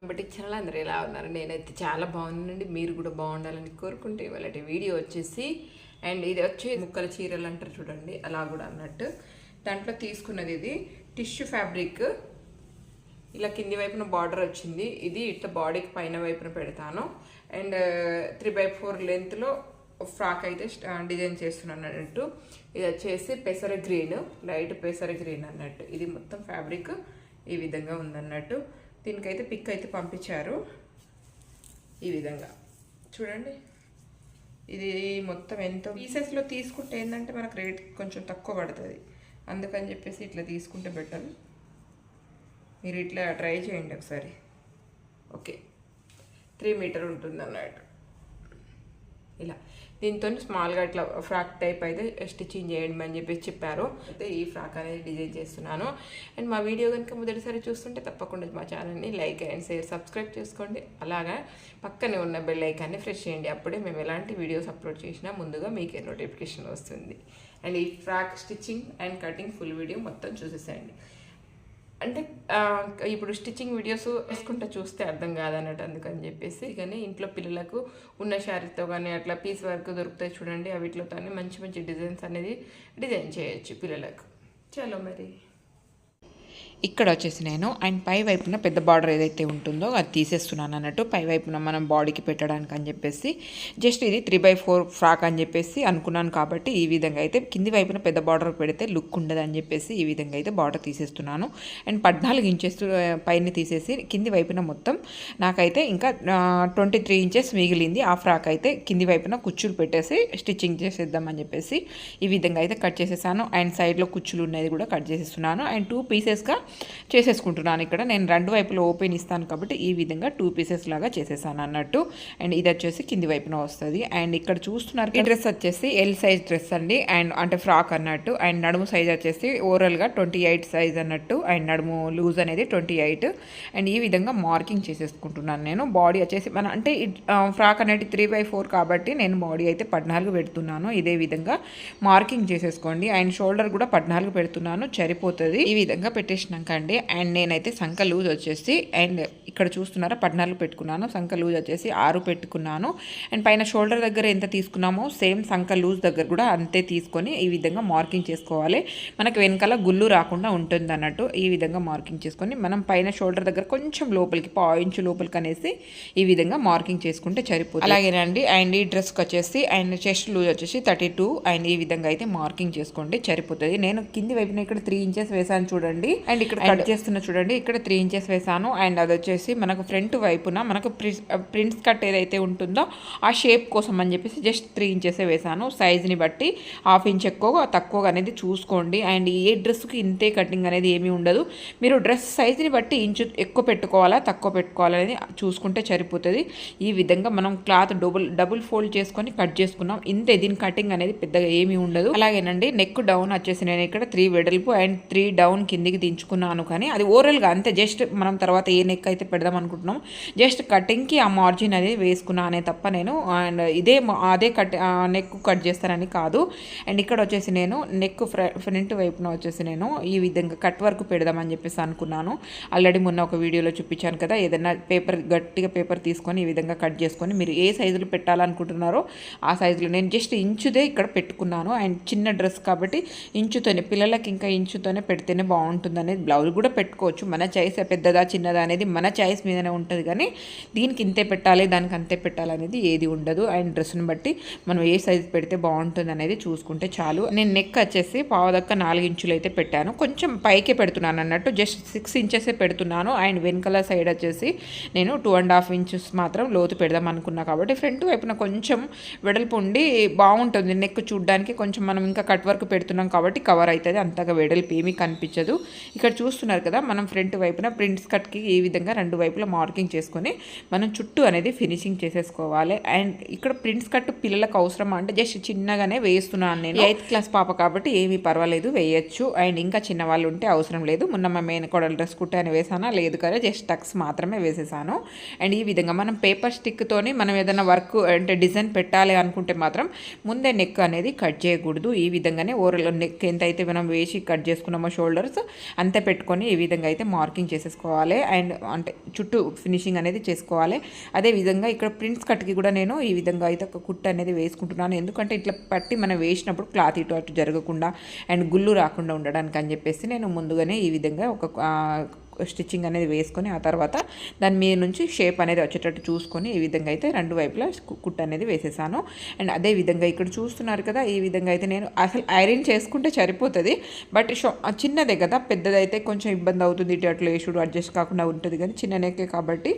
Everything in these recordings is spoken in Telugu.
బట్ ఛానల్ అందరూ ఎలా ఉన్నారు? నేనైతే చాలా బాగున్నానండి. మీరు కూడా బాగుండాలని కోరుకుంటే ఇవాళ వీడియో వచ్చేసి అండ్ ఇది వచ్చి ముక్కల చీరలు అంటారు చూడండి, అలా కూడా అన్నట్టు దాంట్లో తీసుకున్నది ఇది టిష్యూ ఫ్యాబ్రిక్. ఇలా కింది వైపున బార్డర్ వచ్చింది. ఇది ఇట్లా బాడీకి పైన వైపున పెడతాను. అండ్ 3/4 లెంత్లో ఫ్రాక్ అయితే డిజైన్ చేస్తున్నాను అన్నట్టు. ఇది వచ్చేసి పెసర గ్రీన్, లైట్ పెసర గ్రీన్ అన్నట్టు. ఇది మొత్తం ఫ్యాబ్రిక్ ఈ విధంగా ఉందన్నట్టు. దీనికైతే పిక్ అయితే పంపించారు ఈ విధంగా చూడండి. ఇది మొత్తం ఎంతో పీసెస్లో తీసుకుంటే ఏంటంటే మనకు రేట్ కొంచెం తక్కువ పడుతుంది. అందుకని చెప్పేసి ఇట్లా తీసుకుంటే బెటర్. మీరు ఇట్లా ట్రై చేయండి ఒకసారి. ఓకే, 3 మీటర్ ఉంటుంది అన్నట్టు. ఇలా దీంతో స్మాల్గా ఇట్లా ఫ్రాక్ టైప్ అయితే స్టిచ్చింగ్ చేయండి అని చెప్పేసి చెప్పారు. అయితే ఈ ఫ్రాక్ అనేది డిజైన్ చేస్తున్నాను. అండ్ మా వీడియో కనుక మొదటిసారి చూస్తుంటే తప్పకుండా మా ఛానల్ని లైక్ అండ్ షేర్ సబ్స్క్రైబ్ చేసుకోండి. అలాగా పక్కనే ఉన్న బెల్ ఐకాన్ని ప్రెస్ చేయండి. అప్పుడే మేము ఎలాంటి వీడియోస్ అప్లోడ్ చేసినా ముందుగా మీకే నోటిఫికేషన్ వస్తుంది. అండ్ ఈ frock stitching and cutting full video మొత్తం చూసేసేయండి. అంటే ఇప్పుడు స్టిచ్చింగ్ వీడియోస్ వేసుకుంటూ చూస్తే అర్థం కాదన్నట్టు, అందుకని చెప్పేసి కానీ ఇంట్లో పిల్లలకు ఉన్న శారీతో కానీ అట్లా పీస్ వర్క్ దొరుకుతాయి చూడండి, వీటితో మంచి మంచి డిజైన్స్ అనేది డిజైన్ చేయొచ్చు పిల్లలకు. చలో మరి ఇక్కడ వచ్చేసి నేను అండ్ పై వైపున పెద్ద బార్డర్ ఏదైతే ఉంటుందో అది తీసేస్తున్నాను అన్నట్టు. పై వైపున మనం బాడీకి పెట్టడానికి అని చెప్పేసి జస్ట్ ఇది 3/4 ఫ్రాక్ అని చెప్పేసి అనుకున్నాను. కాబట్టి ఈ విధంగా అయితే కింది వైపున పెద్ద బార్డర్ పెడితే లుక్ ఉండదు అని చెప్పేసి ఈ విధంగా అయితే బార్డర్ తీసేస్తున్నాను. అండ్ 14 ఇంచెస్ పైన తీసేసి కింది వైపున మొత్తం నాకైతే ఇంకా 23 ఇంచెస్ మిగిలింది. ఆ ఫ్రాక్ అయితే కింది వైపున కుచ్చులు పెట్టేసి స్టిచ్చింగ్ చేసేద్దామని చెప్పేసి ఈ విధంగా అయితే కట్ చేసేసాను. అండ్ సైడ్లో కుచ్చులు ఉన్నది కూడా కట్ చేసేస్తున్నాను. అండ్ 2 పీసెస్గా చేసేసుకుంటున్నాను. ఇక్కడ నేను 2 వైపులో ఓపెన్ ఇస్తాను కాబట్టి ఈ విధంగా 2 పీసెస్ లాగా చేసేసాను అన్నట్టు. అండ్ ఇది వచ్చేసి కింది వైపున వస్తుంది. అండ్ ఇక్కడ చూస్తున్నారు ఈ డ్రెస్ వచ్చేసి ఎల్ సైజ్ డ్రెస్ అండి. అండ్ అంటే ఫ్రాక్ అన్నట్టు. అండ్ నడుము సైజ్ వచ్చేసి ఓవరాల్గా 28 సైజ్ అన్నట్టు. అండ్ నడుము లూజ్ అనేది 28. అండ్ ఈ విధంగా మార్కింగ్ చేసేసుకుంటున్నాను నేను. బాడీ వచ్చేసి మన అంటే ఫ్రాక్ అనేది 3/4 కాబట్టి నేను బాడీ అయితే 14 పెడుతున్నాను. ఇదే విధంగా మార్కింగ్ చేసేసుకోండి. అండ్ షోల్డర్ కూడా 14 పెడుతున్నాను, సరిపోతుంది. ఈ విధంగా పెట్టేసినాక అండి. అండ్ నేనైతే సంఖ లూజ్ వచ్చేసి అండ్ ఇక్కడ చూస్తున్నారా 14 పెట్టుకున్నాను. సంఖ లూజ్ వచ్చేసి 6 పెట్టుకున్నాను. అండ్ పైన షోల్డర్ దగ్గర ఎంత తీసుకున్నామో సేమ్ సంఖ లూజ్ దగ్గర కూడా అంతే తీసుకొని ఈ విధంగా మార్కింగ్ చేసుకోవాలి. మనకి వెనకాల గుళ్ళు రాకుండా ఉంటుంది అన్నట్టు. ఈ విధంగా మార్కింగ్ చేసుకొని మనం పైన షోల్డర్ దగ్గర కొంచెం లోపలికి 1/2 ఇంచు లోపలికి అనేసి ఈ విధంగా మార్కింగ్ చేసుకుంటే సరిపోతుంది. అలాగేనండి. అండ్ ఈ డ్రెస్కి వచ్చేసి అండ్ చెస్ట్ లూజ్ వచ్చేసి 32. అండ్ ఈ విధంగా అయితే మార్కింగ్ చేసుకోండి, సరిపోతుంది. నేను కింది వైపున ఇక్కడ 3 ఇంచెస్ వేసాను చూడండి. అండ్ ఇక్కడ కట్ చేస్తున్నా చూడండి, ఇక్కడ 3 ఇంచెస్ వేసాను. అండ్ అది వచ్చేసి మనకు ఫ్రంట్ వైపున మనకు ప్రింట్స్ కట్ ఏదైతే ఉంటుందో ఆ షేప్ కోసం అని చెప్పేసి జస్ట్ 3 ఇంచెసే వేసాను. సైజ్ని బట్టి 1/2 ఇంచ్ ఎక్కువ తక్కువగా అనేది చూసుకోండి. అండ్ ఏ డ్రెస్కి ఇంతే కటింగ్ అనేది ఏమీ ఉండదు. మీరు డ్రెస్ సైజ్ని బట్టి ఇంచు ఎక్కువ పెట్టుకోవాలా తక్కువ పెట్టుకోవాలనేది చూసుకుంటే సరిపోతుంది. ఈ విధంగా మనం క్లాత్ డబుల్ ఫోల్డ్ చేసుకొని కట్ చేసుకున్నాం. ఇంతే, దీని కటింగ్ అనేది పెద్దగా ఏమీ ఉండదు. అలాగేనండి. నెక్ డౌన్ వచ్చేసి నేను ఇక్కడ 3 వెడల్పు అండ్ 3 డౌన్ కిందికి దించుకున్నాను. కానీ అది ఓవరాల్గా అంతే. జస్ట్ మనం తర్వాత ఏ నెక్ అయితే పెడదాం అనుకుంటున్నాం జస్ట్ కటింగ్కి ఆ మార్జిన్ అనేది వేసుకున్నానే తప్ప నేను అండ్ అదే నెక్ కట్ చేస్తానని కాదు. అండ్ ఇక్కడ వచ్చేసి నేను నెక్ ఫ్రంట్ వైపున వచ్చేసి నేను ఈ విధంగా కట్ వర్క్ పెడదామని చెప్పేసి అనుకున్నాను. ఆల్రెడీ మొన్న ఒక వీడియోలో చూపించాను కదా. ఏదైనా గట్టిగా పేపర్ తీసుకొని ఈ విధంగా కట్ చేసుకొని మీరు ఏ సైజులో పెట్టాలనుకుంటున్నారో ఆ సైజులో నేను జస్ట్ ఇంచుదే ఇక్కడ పెట్టుకున్నాను. అండ్ చిన్న డ్రెస్ కాబట్టి ఇంచుతోనే, పిల్లలకి ఇంకా ఇంచుతోనే పెడితేనే బాగుంటుంది అనేది. బ్లౌజ్ కూడా పెట్టుకోవచ్చు, మన చాయిస్ పెద్దదా చిన్నదా అనేది మన చాయిస్ మీదనే ఉంటుంది. కానీ దీనికి ఇంతే పెట్టాలి దానికి అంతే పెట్టాలి అనేది ఏది ఉండదు. అండ్ డ్రెస్ని బట్టి మనం ఏ సైజ్ పెడితే బాగుంటుంది అనేది చూసుకుంటే చాలు. నేను నెక్ వచ్చేసి 4 ఇంచులు అయితే పెట్టాను. కొంచెం పైకే పెడుతున్నాను అన్నట్టు, జస్ట్ 6 ఇంచెసే పెడుతున్నాను. అండ్ వెనకాల సైడ్ వచ్చేసి నేను 2.5 ఇంచెస్ మాత్రం లోతు పెడదాం అనుకున్నా కాబట్టి ఫ్రంట్ వైపున కొంచెం వెడల్పు ఉండి బాగుంటుంది. నెక్ చూడడానికి కొంచెం మనం ఇంకా కట్ వర్క్ పెడుతున్నాం కాబట్టి కవర్ అవుతుంది, అంతగా వెడల్పు ఏమీ కనిపించదు. ఇక్కడ చూస్తున్నారు కదా, మనం ఫ్రంట్ వైపున ప్రింట్స్ కట్కి ఈ విధంగా 2 వైపులా మార్కింగ్ చేసుకొని మనం చుట్టూ అనేది ఫినిషింగ్ చేసేసుకోవాలి. అండ్ ఇక్కడ ప్రింట్స్ కట్ పిల్లలకు అవసరమా అంటే జస్ట్ చిన్నగానే వేస్తున్నాను నేను. 8th క్లాస్ పాప కాబట్టి ఏమీ పర్వాలేదు, వేయచ్చు. అండ్ ఇంకా చిన్నవాళ్ళు ఉంటే అవసరం లేదు. మొన్న మా మేనకోడలు డ్రెస్ కుట్టాని వేసానా లేదు కదా, జస్ట్ టక్స్ మాత్రమే వేసేసాను. అండ్ ఈ విధంగా మనం పేపర్ స్టిక్తోని మనం ఏదైనా వర్క్ అంటే డిజైన్ పెట్టాలి అనుకుంటే మాత్రం ముందే నెక్ అనేది కట్ చేయకూడదు. ఈ విధంగానే ఓవరాల్ నెక్ ఎంత అయితే మనం వేసి కట్ చేసుకున్నామో షోల్డర్స్ అంతే పెట్టుకొని ఈ విధంగా అయితే మార్కింగ్ చేసేసుకోవాలి. అండ్ అంటే చుట్టూ ఫినిషింగ్ అనేది చేసుకోవాలి. అదేవిధంగా ఇక్కడ ప్రింట్స్ కట్కి కూడా నేను ఈ విధంగా అయితే ఒక కుట్టు అనేది వేసుకుంటున్నాను. ఎందుకంటే ఇట్లా పట్టి మనం వేసినప్పుడు క్లాత్ ఇటు అటు జరగకుండా అండ్ గుళ్ళు రాకుండా ఉండడానికి అని చెప్పేసి నేను ముందుగానే ఈ విధంగా ఒక స్టిచ్చింగ్ అనేది వేసుకొని ఆ తర్వాత దాని మీద నుంచి షేప్ అనేది వచ్చేటట్టు చూసుకొని ఈ విధంగా అయితే రెండు వైపులా కుట్టు అనేది వేసేసాను. అండ్ అదే విధంగా ఇక్కడ చూస్తున్నారు కదా, ఈ విధంగా అయితే నేను అసలు ఐరన్ చేసుకుంటే సరిపోతుంది. బట్ చిన్నదే కదా, పెద్దదైతే కొంచెం ఇబ్బంది అవుతుంది, ఇటు అట్లా వేసుడు అడ్జస్ట్ కాకుండా ఉంటుంది. కానీ చిన్న నెక్కే కాబట్టి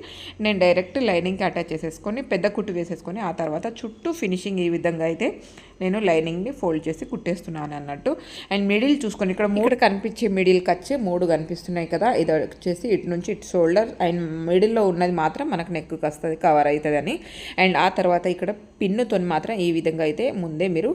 నేను డైరెక్ట్ లైనింగ్కి అటాచ్ చేసేసుకొని పెద్ద కుట్టు వేసేసుకొని ఆ తర్వాత చుట్టూ ఫినిషింగ్ ఈ విధంగా అయితే నేను లైనింగ్ని ఫోల్డ్ చేసి కుట్టేస్తున్నాను అన్నట్టు. అండ్ మిడిల్ చూసుకొని ఇక్కడ 3 కనిపించే మిడిల్కి వచ్చి 3 కనిపిస్తున్నాయి కదా, ఇది వచ్చేసి ఇటు నుంచి ఇటు షోల్డర్ అండ్ మిడిల్లో ఉన్నది మాత్రం మనకు నెక్కి వస్తుంది, కవర్ అవుతుందని. అండ్ ఆ తర్వాత ఇక్కడ పిన్నుతో మాత్రం ఈ విధంగా అయితే ముందే మీరు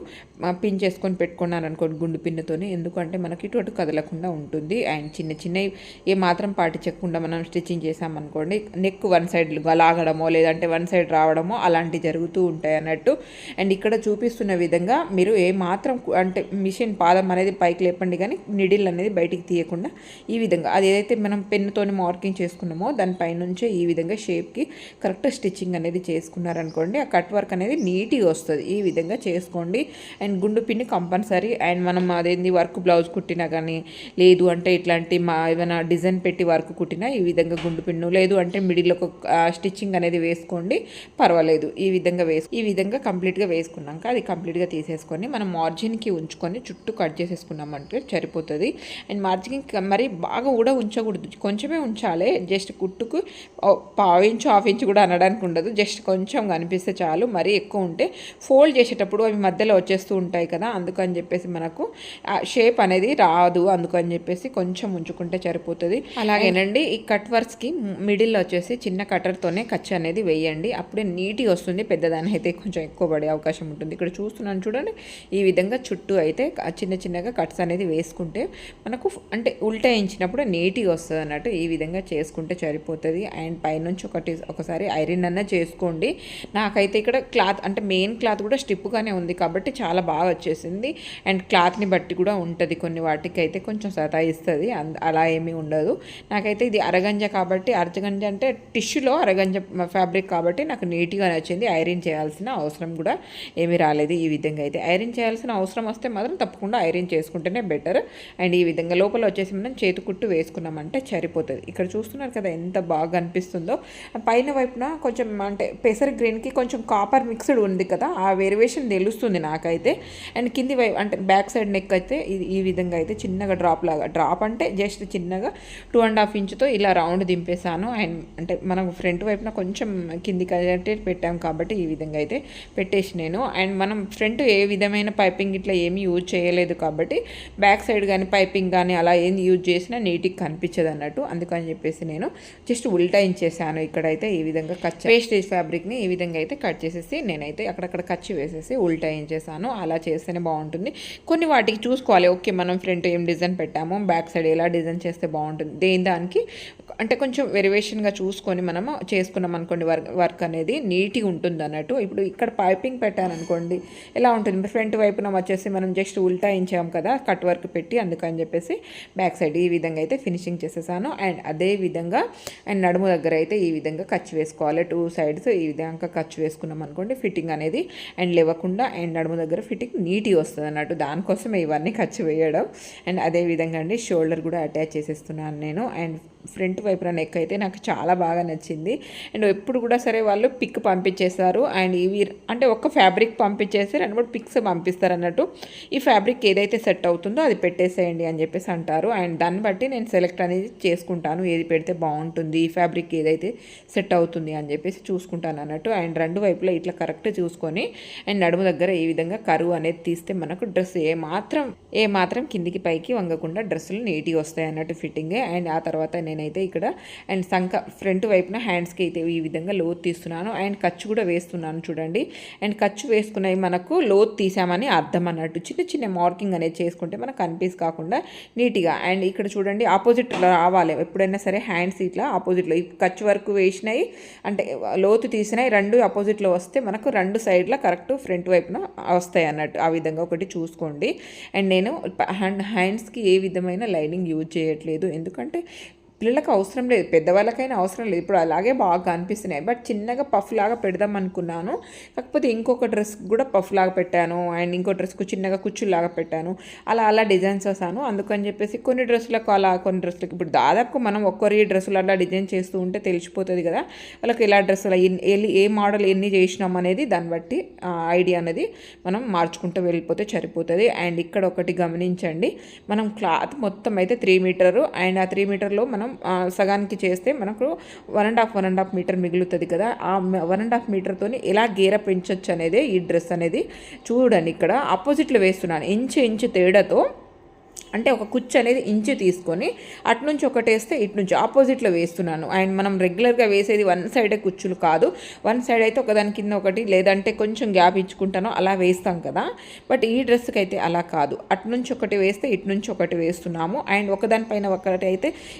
పిన్ చేసుకొని పెట్టుకున్నాను అనుకోండి గుండు పిన్నుతోని, ఎందుకంటే మనకి ఇటు అటు కదలకుండా ఉంటుంది. అండ్ చిన్న చిన్నవి ఏ మాత్రం పాటించకుండా మనం స్టిచ్చింగ్ చేసామనుకోండి నెక్ వన్ సైడ్ లాగడమో లేదంటే వన్ సైడ్ రావడమో అలాంటివి జరుగుతూ ఉంటాయి అన్నట్టు. అండ్ ఇక్కడ చూపిస్తున్న విధంగా మీరు ఏ మాత్రం అంటే మిషన్ పాదం అనేది పైకి లేపండి కానీ నిడిల్ అనేది బయటికి తీయకుండా ఈ విధంగా అది ఏదైతే మనం పెన్నుతోని మార్కింగ్ చేసుకున్నామో దానిపైనుంచే ఈ విధంగా షేప్కి కరెక్ట్ స్టిచ్చింగ్ అనేది చేసుకున్నారనుకోండి ఆ కట్ వర్క్ అనేది నీట్గా వస్తుంది. ఈ విధంగా చేసుకోండి. అండ్ గుండు పిన్ని కంపల్సరీ. అండ్ మనం అదేంది వర్క్ బ్లౌజ్ కుట్టినా కానీ లేదు అంటే ఇట్లాంటి ఏమైనా డిజైన్ పెట్టి వర్క్ కుట్టినా ఈ విధంగా గుండు పిన్ను లేదు అంటే మిడిల్ ఒక స్టిచ్చింగ్ అనేది వేసుకోండి, పర్వాలేదు. ఈ విధంగా కంప్లీట్గా వేసుకున్నాక అది కంప్లీట్గా తీసేసుకొని మనం మార్జిన్కి ఉంచుకొని చుట్టూ కట్ చేసేసుకున్నామంటే సరిపోతుంది. అండ్ మార్జిన్ మరి బాగా కూడా ఉంచకూడదు, కొంచెమే ఉంచాలి. జస్ట్ కుట్టుకు పావు ఇంచు హాఫ్ ఇంచు కూడా అనడానికి ఉండదు, జస్ట్ కొంచెం కనిపిస్తే చాలు. మరీ ఎక్కువ ఉంటే ఫోల్డ్ చేసేటప్పుడు అవి మధ్యలో వచ్చేస్తూ ఉంటాయి కదా, అందుకని చెప్పేసి మనకు షేప్ అనేది రాదు, అందుకని చెప్పేసి కొంచెం ఉంచుకుంటే సరిపోతుంది. అలాగేనండి ఈ కట్ వర్క్స్కి మిడిల్లో వచ్చేసి చిన్న కట్టర్తోనే కచ్చ అనేది వేయండి, అప్పుడే నీట్గా వస్తుంది. పెద్దదాని అయితే కొంచెం ఎక్కువ పడే అవకాశం ఉంటుంది. ఇక్కడ చూస్తున్నాను చూడండి, ఈ విధంగా చుట్టూ అయితే చిన్న చిన్నగా కట్స్ అనేది వేసుకుంటే మనకు అంటే ఉల్టాయించినప్పుడు నీట్గా వస్తుంది అన్నట్టు. ఈ విధంగా చేసుకుంటే సరిపోతుంది. అండ్ పైనుంచి ఒకసారి ఐరన్ అన్న చేసుకోండి. నాకైతే ఇక్కడ క్లాత్ అంటే మెయిన్ క్లాత్ కూడా స్టిప్గానే ఉంది కాబట్టి చాలా బాగా వచ్చేసింది. అండ్ క్లాత్ని బట్టి కూడా ఉంటుంది, కొన్ని వాటికి అయితే కొంచెం సతాయిస్తుంది, అలా ఏమీ ఉండదు. నాకైతే ఇది అరగంజ కాబట్టి, అరగంజ అంటే టిష్యూలో అరగంజ ఫ్యాబ్రిక్ కాబట్టి నాకు నీట్గా నచ్చింది. ఐరన్ చేయాల్సిన అవసరం కూడా ఏమీ రాలేదు. ఈ విధంగా అయితే ఐరన్ చేయాల్సిన అవసరం వస్తే మాత్రం తప్పకుండా ఐరన్ చేసుకుంటేనే బెటర్. అండ్ ఈ విధంగా లోపల వచ్చేసి మనం చేతి కుట్టు వేసుకున్నామంటే సరిపోతుంది. ఇక్కడ చూస్తున్నారు కదా ఎంత బాగా అనిపిస్తుందో. పైన వైపున కొంచెం అంటే పెసర్ గ్రీన్కి కొంచెం కాపర్ మిక్స్డ్ ఉంది కదా, ఆ వేరియేషన్ తెలుస్తుంది నాకైతే. అండ్ కింది వైపు అంటే బ్యాక్ సైడ్ నెక్ అయితే ఈ విధంగా అయితే చిన్నగా డ్రాప్ అంటే జస్ట్ చిన్నగా 2.5 ఇంచుతో ఇలా రౌండ్ దింపేశాను. అండ్ అంటే మనం ఫ్రంట్ వైపున కొంచెం కిందికి అయితే పెట్టాం కాబట్టి ఈ విధంగా అయితే పెట్టేసి నేను. అండ్ మనం ఫ్రంట్ ఏ విధమైన పైపింగ్ ఇట్లా ఏమీ యూజ్ చేయలేదు కాబట్టి బ్యాక్ సైడ్ కానీ పైపింగ్ కానీ అలా ఏం యూజ్ చేసినా నీట్గా కనిపించదు అన్నట్టు. అందుకని చెప్పేసి నేను జస్ట్ ఉల్టాయించేసాను. ఇక్కడైతే ఈ విధంగా కట్ వేస్టేజ్ ఫ్యాబ్రిక్ని ఈ విధంగా అయితే కట్ చేసేసి నేనైతే అక్కడక్కడ కచ్చి వేసేసి ఉల్టాయించేసాను. అలా చేస్తేనే బాగుంటుంది. కొన్ని వాటికి చూసుకోవాలి, ఓకే మనం ఫ్రంట్ ఏం డిజైన్ పెట్టామో బ్యాక్ సైడ్ ఎలా డిజైన్ చేస్తే బాగుంటుంది, దానికి అంటే కొంచెం వెరివేషన్గా చూసుకొని మనము చేసుకున్నాం అనుకోండి వర్క్ అనేది నీట్గా ఉంటుంది అన్నట్టు. ఇప్పుడు ఇక్కడ పైపింగ్ పెట్టాను అనుకోండి ఎలా ఉంటుంది, ఫ్రంట్ వైపున వచ్చేసి మనం జస్ట్ ఉల్టాయించాం కదా కట్ వర్క్ పెట్టి, అందుకని చెప్పేసి బ్యాక్ సైడ్ ఈ విధంగా అయితే ఫినిషింగ్ చేసేసాను. అండ్ అదే విధంగా అండ్ నడుము దగ్గర అయితే ఈ విధంగా ఖర్చు వేసుకోవాలి. 2 సైడ్స్ ఈ విధంగా ఖర్చు వేసుకున్నాం అనుకోండి ఫిట్టింగ్ అనేది అండ్ లేవకుండా అండ్ నడుము దగ్గర ఫిట్టింగ్ నీట్గా వస్తుంది అన్నట్టు. దానికోసమే ఇవన్నీ ఖర్చు వేయడం. అండ్ అదే విధంగా అండి షోల్డర్ కూడా అటాచ్ చేసేస్తున్నాను నేను. అండ్ ఫ్రంట్ వైపున నెక్ అయితే నాకు చాలా బాగా నచ్చింది. అండ్ ఎప్పుడు కూడా సరే వాళ్ళు పిక్ పంపించేస్తారు. అండ్ ఇవి అంటే ఒక ఫ్యాబ్రిక్ పంపించేసి 2-3 పిక్స్ పంపిస్తారు అన్నట్టు. ఈ ఫ్యాబ్రిక్ ఏదైతే సెట్ అవుతుందో అది పెట్టేసేయండి అని చెప్పేసి అంటారు. అండ్ దాన్ని బట్టి నేను సెలెక్ట్ అనేది చేసుకుంటాను, ఏది పెడితే బాగుంటుంది, ఈ ఫ్యాబ్రిక్ ఏదైతే సెట్ అవుతుంది అని చెప్పేసి చూసుకుంటాను అన్నట్టు. అండ్ 2 వైపులా ఇట్లా కరెక్ట్ చూసుకొని అండ్ నడుము దగ్గర ఈ విధంగా కరువు అనేది తీస్తే మనకు డ్రెస్ ఏ మాత్రం కిందికి పైకి వంగకుండా డ్రెస్సులు నీట్గా వస్తాయి అన్నట్టు ఫిట్టింగ్. అండ్ ఆ తర్వాత నేనైతే ఇక్కడ. అండ్ ఫ్రంట్ వైపున హ్యాండ్స్కి అయితే ఈ విధంగా లోతు తీస్తున్నాను. అండ్ ఖర్చు కూడా వేస్తున్నాను చూడండి. అండ్ ఖర్చు వేసుకున్నవి మనకు లోతు తీసామని అర్థం అన్నట్టు. చిన్న చిన్న మార్కింగ్ అనేది చేసుకుంటే మనకు కన్ఫ్యూజ్ కాకుండా నీట్గా. అండ్ ఇక్కడ చూడండి ఆపోజిట్ రావాలి ఎప్పుడైనా సరే హ్యాండ్స్ ఇట్లా ఆపోజిట్లో ఖర్చు వరకు వేసినాయి అంటే లోతు తీసినాయి రెండు ఆపోజిట్లో వస్తే మనకు రెండు సైడ్ల కరెక్ట్ ఫ్రంట్ వైపున వస్తాయి అన్నట్టు. ఆ విధంగా ఒకటి చూసుకోండి. అండ్ నేను హ్యాండ్స్కి ఏ విధమైన లైనింగ్ యూజ్ చేయట్లేదు, ఎందుకంటే పిల్లలకు అవసరం లేదు, పెద్దవాళ్ళకైనా అవసరం లేదు. ఇప్పుడు అలాగే బాగా అనిపిస్తున్నాయి. బట్ చిన్నగా పఫ్ లాగా పెడదాం అనుకున్నాను. కాకపోతే ఇంకొక డ్రెస్ కూడా పఫ్ లాగా పెట్టాను. అండ్ ఇంకో డ్రెస్కు చిన్నగా కుచ్చులాగా పెట్టాను. అలా డిజైన్స్ వేసాను. అందుకని చెప్పేసి కొన్ని డ్రెస్సులకు అలా, కొన్ని డ్రెస్సులకు ఇప్పుడు దాదాపు మనం ఒక్కరి డ్రెస్సులు అలా డిజైన్ చేస్తూ ఉంటే తెలిసిపోతుంది కదా వాళ్ళకి ఎలా డ్రెస్సులు ఏ మోడల్ ఎన్ని చేసినాం అనేది దాన్ని బట్టి ఐడియా అనేది మనం మార్చుకుంటూ వెళ్ళిపోతే సరిపోతుంది. అండ్ ఇక్కడ ఒకటి గమనించండి, మనం క్లాత్ మొత్తం అయితే 3 మీటరు. అండ్ ఆ 3 మీటర్లో మనం సగానికి చేస్తే మనకు 1.5 మీటర్ మిగులుతుంది కదా. ఆ 1.5 మీటర్తో ఎలా గేర పెంచొచ్చు అనేది ఈ డ్రెస్ అనేది చూడండి. ఇక్కడ ఆపోజిట్లో వేస్తున్నాను ఇంచు తేడాతో. అంటే ఒక కుచ్చు అనేది ఇంచు తీసుకొని అటు నుంచి ఒకటి వేస్తే ఇటు నుంచి ఆపోజిట్లో వేస్తున్నాను. అండ్ మనం రెగ్యులర్గా వేసేది వన్ సైడే కుచ్చులు కాదు, వన్ సైడ్ అయితే ఒకదాని కింద ఒకటి లేదంటే కొంచెం గ్యాప్ ఇచ్చుకుంటానో అలా వేస్తాం కదా. బట్ ఈ డ్రెస్కి అయితే అలా కాదు, అటు నుంచి ఒకటి వేస్తే ఇటు నుంచి ఒకటి వేస్తున్నాము. అండ్ ఒకదానిపైన ఒకటి అయితే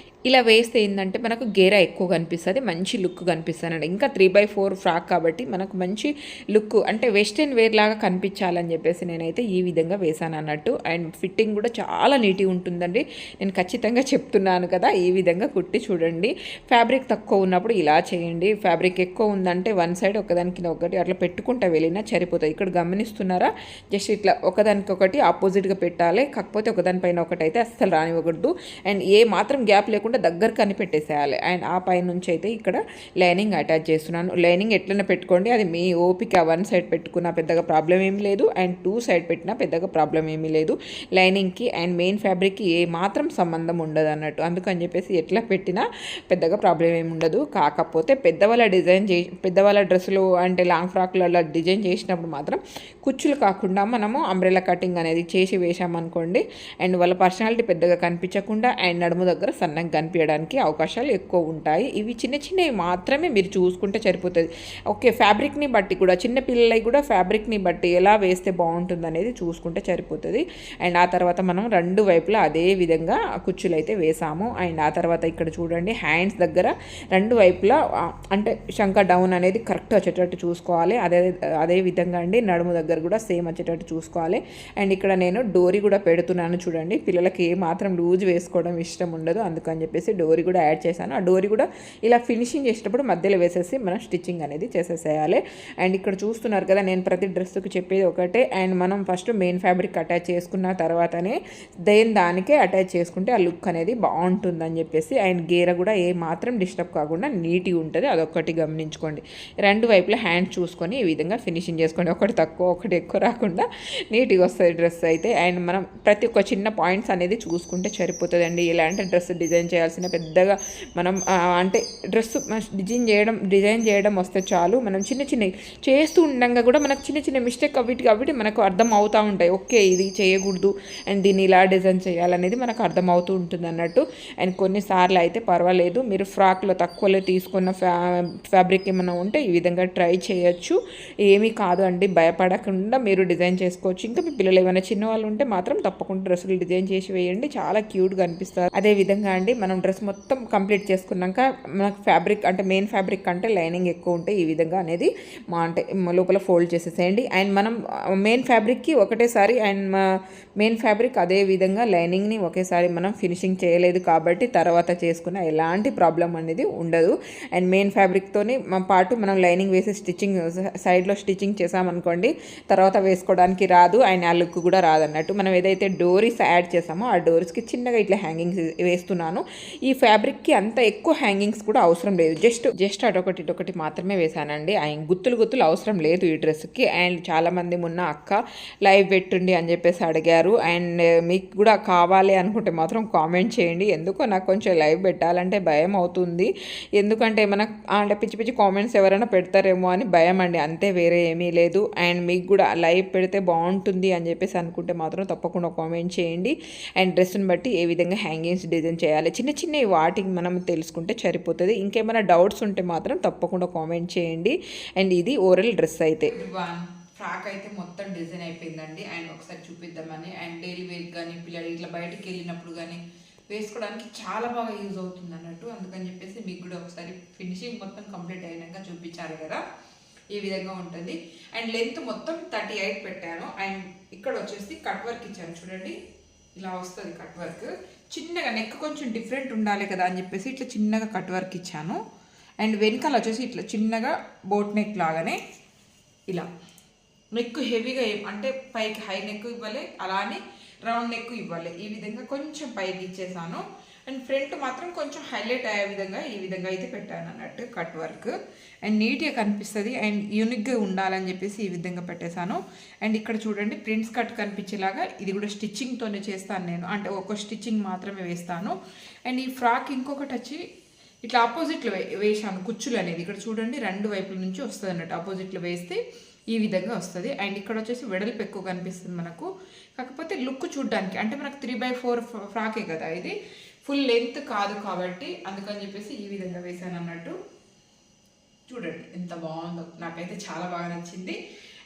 ఇలా వేస్తే ఏంటంటే మనకు గేరా ఎక్కువ కనిపిస్తుంది, మంచి లుక్ కనిపిస్తుంది అండి. ఇంకా 3/4 ఫ్రాక్ కాబట్టి మనకు మంచి లుక్ అంటే వెస్ట్రన్ వేర్ లాగా కనిపించాలని చెప్పేసి నేనైతే ఈ విధంగా వేసాను అన్నట్టు. అండ్ ఫిట్టింగ్ కూడా చాలా నీట్గా ఉంటుందండి, నేను ఖచ్చితంగా చెప్తున్నాను కదా. ఈ విధంగా కుట్టి చూడండి. ఫ్యాబ్రిక్ తక్కువ ఉన్నప్పుడు ఇలా చేయండి, ఫ్యాబ్రిక్ ఎక్కువ ఉందంటే వన్ సైడ్ ఒకదానికి ఒకటి అట్లా పెట్టుకుంటా వెళ్ళినా సరిపోతుంది. ఇక్కడ గమనిస్తున్నారా, జస్ట్ ఇట్లా ఒకదానికి ఒకటి ఆపోజిట్గా పెట్టాలి, కాకపోతే ఒకదానిపైన ఒకటి అయితే అస్సలు రానివ్వకూడదు. అండ్ ఏ మాత్రం గ్యాప్ లేకుండా దగ్గర కనిపెట్టేసేయాలి. అండ్ ఆ పై నుంచి అయితే ఇక్కడ లైనింగ్ అటాచ్ చేస్తున్నాను. లైనింగ్ ఎట్లైనా పెట్టుకోండి, అది మీ ఓపిక. వన్ సైడ్ పెట్టుకున్నా పెద్దగా ప్రాబ్లం ఏమీ లేదు, అండ్ 2 సైడ్ పెట్టినా పెద్దగా ప్రాబ్లం ఏమీ లేదు. లైనింగ్కి అండ్ మెయిన్ ఫ్యాబ్రిక్కి ఏ మాత్రం సంబంధం ఉండదు అన్నట్టు. అందుకని చెప్పేసి ఎట్లా పెట్టినా పెద్దగా ప్రాబ్లం ఏమి ఉండదు. కాకపోతే పెద్దవాళ్ళ డ్రెస్సులు అంటే లాంగ్ ఫ్రాక్లు అలా డిజైన్ చేసినప్పుడు మాత్రం కుచ్చులు కాకుండా మనము అంబ్రెలా కటింగ్ అనేది చేసి వేసామనుకోండి, అండ్ వాళ్ళ పర్సనాలిటీ పెద్దగా కనిపించకుండా అండ్ నడుము దగ్గర సన్నగా కనిపించడానికి అవకాశాలు ఎక్కువ ఉంటాయి. ఇవి చిన్నవి మాత్రమే మీరు చూసుకుంటే సరిపోతుంది. ఓకే, ఫ్యాబ్రిక్ని బట్టి కూడా చిన్న పిల్లలకి కూడా ఫ్యాబ్రిక్ని బట్టి ఎలా వేస్తే బాగుంటుంది అనేది చూసుకుంటే సరిపోతుంది. అండ్ ఆ తర్వాత మనం రెండు వైపులా అదే విధంగా కుచ్చులు అయితే వేసాము. అండ్ ఆ తర్వాత ఇక్కడ చూడండి హ్యాండ్స్ దగ్గర రెండు వైపులా అంటే శంక డౌన్ అనేది కరెక్ట్ వచ్చేటట్టు చూసుకోవాలి. అదే విధంగా అండి నడుము దగ్గర కూడా సేమ్ వచ్చేటట్టు చూసుకోవాలి. అండ్ ఇక్కడ నేను డోరీ కూడా పెడుతున్నాను చూడండి. పిల్లలకి ఏ మాత్రం లూజ్ వేసుకోవడం ఇష్టం ఉండదు, అందుకని చెప్పేసి డోరీ కూడా యాడ్ చేశాను. ఆ డోరీ కూడా ఇలా ఫినిషింగ్ చేసేటప్పుడు మధ్యలో వేసేసి మనం స్టిచ్చింగ్ అనేది చేసేసేయాలి. అండ్ ఇక్కడ చూస్తున్నారు కదా, నేను ప్రతి డ్రెస్కి చెప్పేది ఒకటే. అండ్ మనం ఫస్ట్ మెయిన్ ఫ్యాబ్రిక్ అటాచ్ చేసుకున్న తర్వాతనే దానికే అటాచ్ చేసుకుంటే ఆ లుక్ అనేది బాగుంటుందని చెప్పేసి. అండ్ గేర కూడా ఏ మాత్రం డిస్టర్బ్ కాకుండా నీట్గా ఉంటుంది, అదొక్కటి గమనించుకోండి. రెండు వైపులా హ్యాండ్ చూసుకొని ఈ విధంగా ఫినిషింగ్ చేసుకోండి. ఒకటి తక్కువ ఒకటి ఎక్కువ రాకుండా నీట్గా వస్తుంది డ్రెస్ అయితే. అండ్ మనం ప్రతి ఒక్క చిన్న పాయింట్స్ అనేది చూసుకుంటే సరిపోతుంది అండి. ఇలాంటి డ్రెస్ డిజైన్ చేయాల్సిన పెద్దగా మనం అంటే డ్రెస్ డిజైన్ చేయడం వస్తే చాలు. మనం చిన్న చేస్తూ ఉండగా కూడా మనకు చిన్న మిస్టేక్ అవిటి మనకు అర్థం అవుతూ ఉంటాయి. ఓకే, ఇది చేయకూడదు అండ్ దీన్ని ఇలా డిజైన్ చేయాలనేది మనకు అర్థం అవుతూ ఉంటుంది అన్నట్టు. అండ్ కొన్నిసార్లు అయితే పర్వాలేదు, మీరు ఫ్రాక్లో తక్కువలో తీసుకున్న ఫ్యాబ్రిక్ ఏమైనా ఉంటే ఈ విధంగా ట్రై చేయొచ్చు, ఏమీ కాదు అండి. భయపడకుండా మీరు డిజైన్ చేసుకోవచ్చు. ఇంకా మీ పిల్లలు ఏమైనా చిన్నవాళ్ళు ఉంటే మాత్రం తప్పకుండా డ్రెస్సులు డిజైన్ చేసి వేయండి, చాలా క్యూట్గా అనిపిస్తారు. అదే విధంగా అండి మనం డ్రెస్ మొత్తం కంప్లీట్ చేసుకున్నాక మనకు ఫ్యాబ్రిక్ అంటే మెయిన్ ఫ్యాబ్రిక్ అంటే లైనింగ్ ఎక్కువ ఉంటే ఈ విధంగా అనేది అంటే లోపల ఫోల్డ్ చేసేసేయండి. అండ్ మనం మెయిన్ ఫ్యాబ్రిక్కి ఒకటేసారి అండ్ మెయిన్ ఫ్యాబ్రిక్ అదే విధంగా లైనింగ్ని ఒకేసారి మనం ఫినిషింగ్ చేయలేదు కాబట్టి తర్వాత చేసుకున్న ఎలాంటి ప్రాబ్లం అనేది ఉండదు. అండ్ మెయిన్ ఫ్యాబ్రిక్తోని పాటు మనం లైనింగ్ వేసి సైడ్లో స్టిచ్చింగ్ చేసామనుకోండి తర్వాత వేసుకోవడానికి రాదు అండ్ ఆ లుక్ కూడా రాదన్నట్టు. మనం ఏదైతే డోరీస్ యాడ్ చేసామో ఆ డోరీస్కి చిన్నగా ఇట్లా హ్యాంగింగ్స్ వేస్తున్నాను. ఈ ఫ్యాబ్రిక్కి అంత ఎక్కువ హ్యాంగింగ్స్ కూడా అవసరం లేదు, జస్ట్ అటొకటి మాత్రమే వేసానండి. ఆయన గుత్తులు అవసరం లేదు ఈ డ్రెస్కి. అండ్ చాలామంది మొన్న అక్క లైవ్ పెట్టుండి అని చెప్పేసి అడిగారు. అండ్ మీకు కూడా కావాలి అనుకుంటే మాత్రం కామెంట్ చేయండి. ఎందుకో నాకు కొంచెం లైవ్ పెట్టాలంటే భయం అవుతుంది, ఎందుకంటే మనకు అంటే పిచ్చి కామెంట్స్ ఎవరైనా పెడతారేమో అని భయం అండి, అంతే, వేరే ఏమీ లేదు. అండ్ మీకు కూడా లైవ్ పెడితే బాగుంటుంది అని చెప్పేసి అనుకుంటే మాత్రం తప్పకుండా కామెంట్ చేయండి. అండ్ డ్రెస్ని బట్టి ఏ విధంగా హ్యాంగింగ్స్ డిజైన్ చేయాలి, చిన్న చిన్న వాటికి మనం తెలుసుకుంటే సరిపోతుంది. ఇంకేమైనా డౌట్స్ ఉంటే మాత్రం తప్పకుండా కామెంట్ చేయండి. అండ్ ఇది ఓరల్ డ్రెస్ అయితే ఫ్రాక్ అయితే మొత్తం డిజైన్ అయిపోయిందండి. అండ్ ఒకసారి చూపిద్దామని, అండ్ డైలీ వేర్ కానీ పిల్లలు ఇట్లా బయటికి వెళ్ళినప్పుడు కానీ వేసుకోవడానికి చాలా బాగా యూజ్ అవుతుంది అన్నట్టు. అందుకని చెప్పేసి మీకు కూడా ఒకసారి ఫినిషింగ్ మొత్తం కంప్లీట్ అయినాక చూపించాలి కదా, ఈ విధంగా ఉంటుంది. అండ్ లెంత్ మొత్తం 38 పెట్టాను. అండ్ ఇక్కడ వచ్చేసి కట్ వర్క్ ఇచ్చాను చూడండి, ఇలా వస్తుంది కట్ వర్క్. చిన్నగా నెక్ కొంచెం డిఫరెంట్ ఉండాలి కదా అని చెప్పేసి ఇట్లా చిన్నగా కట్ వర్క్ ఇచ్చాను. అండ్ వెనకాల వచ్చేసి ఇట్లా చిన్నగా బోట్ నెక్ లాగానే ఇలా నెక్ హెవీగా అంటే పైకి హై నెక్ ఇవ్వాలి, అలానే రౌండ్ నెక్ ఇవ్వాలి. ఈ విధంగా కొంచెం పైకి ఇచ్చేసాను. అండ్ ఫ్రంట్ మాత్రం కొంచెం హైలైట్ అయ్యే విధంగా ఈ విధంగా అయితే పెట్టాను అన్నట్టు కట్ వర్క్. అండ్ నీట్గా కనిపిస్తుంది అండ్ యూనిక్గా ఉండాలని చెప్పేసి ఈ విధంగా పెట్టేశాను. అండ్ ఇక్కడ చూడండి ప్రింట్స్ కట్ కనిపించేలాగా ఇది కూడా స్టిచ్చింగ్తోనే చేస్తాను నేను, అంటే ఒక స్టిచ్చింగ్ మాత్రమే వేస్తాను. అండ్ ఈ ఫ్రాక్ ఇంకొకటి వచ్చి ఇట్లా ఆపోజిట్లో వేసాను కుచ్చులు అనేది. ఇక్కడ చూడండి 2 వైపుల నుంచి వస్తుంది అన్నట్టు, ఆపోజిట్లో వేస్తే ఈ విధంగా వస్తుంది. అండ్ ఇక్కడ వచ్చేసి వెడల్పు ఎక్కువ కనిపిస్తుంది మనకు, కాకపోతే లుక్ చూడడానికి అంటే మనకు 3/4 ఫ్రాకే కదా ఇది, ఫుల్ లెంత్ కాదు కాబట్టి అందుకని చెప్పేసి ఈ విధంగా వేసాను అన్నట్టు. చూడండి ఎంత బాగుందో, నాకైతే చాలా బాగా నచ్చింది.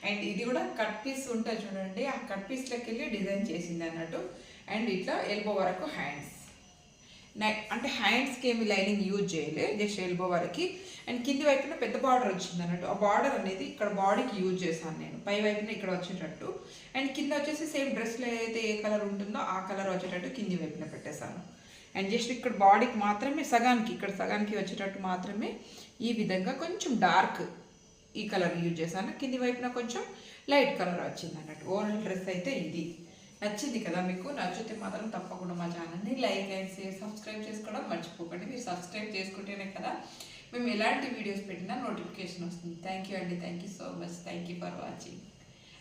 అండ్ ఇది కూడా కట్ పీస్ ఉంటుంది చూడండి, ఆ కట్ పీస్లోకి వెళ్ళి డిజైన్ చేసింది అన్నట్టు. అండ్ ఇట్లా ఎల్బో వరకు హ్యాండ్స్, అంటే హ్యాండ్స్కి ఏమి లైనింగ్ యూజ్ చేయలే, జస్ట్ ఎల్బో వరకు. అండ్ కింది వైపున పెద్ద బార్డర్ వచ్చింది అన్నట్టు, ఆ బార్డర్ అనేది ఇక్కడ బాడీకి యూజ్ చేశాను నేను, పై వైపున ఇక్కడ వచ్చేటట్టు. అండ్ కింద వచ్చేసి సేమ్ డ్రెస్లో ఏదైతే ఏ కలర్ ఉంటుందో ఆ కలర్ వచ్చేటట్టు కింది వైపున పెట్టేశాను. అండ్ జస్ట్ ఇక్కడ బాడీకి మాత్రమే సగానికి, ఇక్కడ సగానికి వచ్చేటట్టు మాత్రమే ఈ విధంగా కొంచెం డార్క్ ఈ కలర్ యూజ్ చేశాను. కింది వైపున కొంచెం లైట్ కలర్ వచ్చింది అన్నట్టు. ఓవరాల్ డ్రెస్ అయితే ఇది నచ్చింది కదా మీకు. నచ్చితే మాత్రం తప్పకుండా మా ఛానల్ని లైక్ అండ్ షేర్ సబ్స్క్రైబ్ చేసుకోవడం మర్చిపోకండి. మీరు సబ్స్క్రైబ్ చేసుకుంటేనే కదా మేము ఎలాంటి వీడియోస్ పెట్టినా నోటిఫికేషన్ వస్తుంది. థ్యాంక్ యూ అండి, thank you so much, thank you for watching.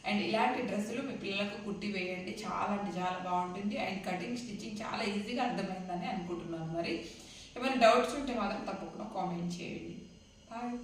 And ఇలాంటి డ్రెస్సులు మీ పిల్లలకు కుట్టి వేయండి, చాలా అంటే చాలా బాగుంటుంది. అండ్ కటింగ్ స్టిచ్చింగ్ చాలా ఈజీగా అర్థమైందని అనుకుంటున్నాను. మరి ఏమైనా డౌట్స్ ఉంటే మాత్రం తప్పకుండా కామెంట్ చేయండి. బాయ్.